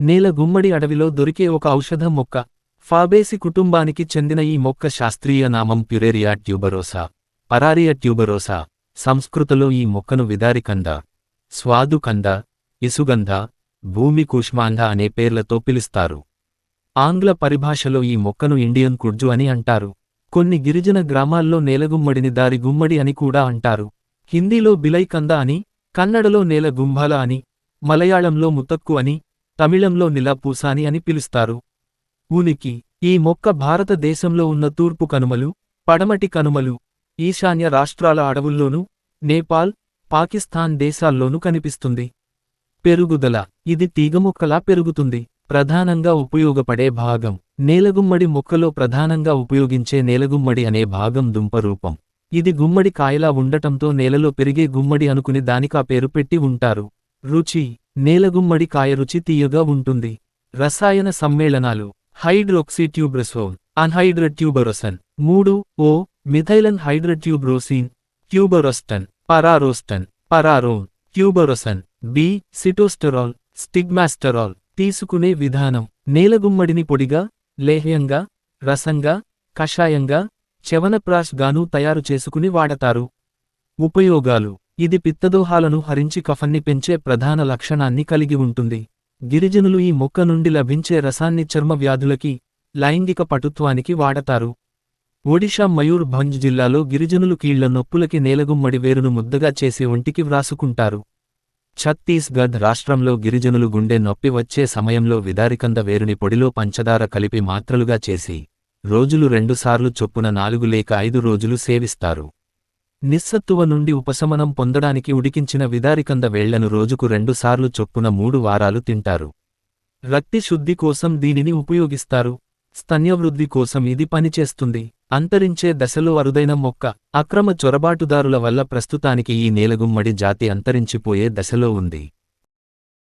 నేలగుమ్మడి అడవిలో దొరికే ఒక ఔషధ మొక్క. ఫాబేసి కుటుంబానికి చెందిన ఈ మొక్క శాస్త్రీయ నామం ప్యురేరియా ట్యూబరోసా, పరారియా ట్యూబరోసా. సంస్కృతలో ఈ మొక్కను విదారికంద, స్వాదుకంద, ఇసుగంధ, భూమి కూష్మాంధ అనే పేర్లతో పిలుస్తారు. ఆంగ్ల పరిభాషలో ఈ మొక్కను ఇండియన్ కుడ్జు అని అంటారు. కొన్ని గిరిజన గ్రామాల్లో నేలగుమ్మడిని దారి గుమ్మడి అని కూడా అంటారు. హిందీలో బిలైకంద అని, కన్నడలో నేల గుంభాల అని, మలయాళంలో ముతక్కు అని, తమిళంలో నిలాపూసాని అని పిలుస్తారు. ఉనికి: ఈ మొక్క భారతదేశంలో ఉన్న తూర్పు కనుమలు, పడమటి కనుమలు, ఈశాన్య రాష్ట్రాల అడవుల్లోనూ, నేపాల్, పాకిస్తాన్ దేశాల్లోనూ కనిపిస్తుంది. పెరుగుదల: ఇది తీగమొక్కలా పెరుగుతుంది. ప్రధానంగా ఉపయోగపడే భాగం: నేలగుమ్మడి మొక్కలో ప్రధానంగా ఉపయోగించే నేలగుమ్మడి అనే భాగం దుంప రూపం. ఇది గుమ్మడి కాయలా ఉండటంతో నేలలో పెరిగే గుమ్మడి అనుకుని దానికా పేరు పెట్టి ఉంటారు. రుచి: నేలగుమ్మడి కాయ రుచి తీయగా ఉంటుంది. రసాయన సమ్మేళనాలు: హైడ్రోక్సిట్యూబ్రసోల్, అన్హైడ్రడ్ ట్యూబరోసన్, 3O మిథైలన్ హైడ్రట్యూబ్రోసిన్, ట్యూబరోస్టన్, పరారోస్టన్, పరారోన్, ట్యూబరోసన్, బి సిటోస్టెరాల్, స్టిగ్మాస్టెరాల్. తీసుకునే విధానం: నేలగుమ్మడిని పొడిగా, లేహ్యంగా, రసంగా, కషాయంగా, చ్యవనప్రాష్ గాను తయారు చేసుకుని వాడతారు. ఉపయోగాలు: ఇది పిత్తదోహాలను హరించి కఫన్ని పెంచే ప్రధాన లక్షణాన్ని కలిగి ఉంటుంది. గిరిజనులు ఈ మొక్క నుండి లభించే రసాన్ని చర్మ వ్యాధులకి, లైంగిక పటుత్వానికి వాడతారు. ఒడిషా మయూర్ భంజ్ జిల్లాలో గిరిజనులు కీళ్ల నొప్పులకి నేలగుమ్మడి వేరును ముద్దగా చేసి ఒంటికి వ్రాసుకుంటారు. ఛత్తీస్గఢ్ రాష్ట్రంలో గిరిజనులు గుండె నొప్పి వచ్చే సమయంలో విదారికంద వేరుని పొడిలో పంచదార కలిపి మాత్రలుగా చేసి, రోజులు 2 సార్లు చొప్పున 4 లేక 5 రోజులు సేవిస్తారు. నిస్సత్తువ నుండి ఉపశమనం పొందడానికి ఉడికించిన విదారికంద వేళ్లను రోజుకు 2 సార్లు చొప్పున 3 వారాలు తింటారు. రక్తి శుద్ధి కోసం దీనిని ఉపయోగిస్తారు. స్తన్యవృద్ధి కోసం ఇది పనిచేస్తుంది. అంతరించే దశలో అరుదైన మొక్క. అక్రమ చొరబాటుదారుల వల్ల ప్రస్తుతానికి ఈ నేలగుమ్మడి జాతి అంతరించిపోయే దశలో ఉంది.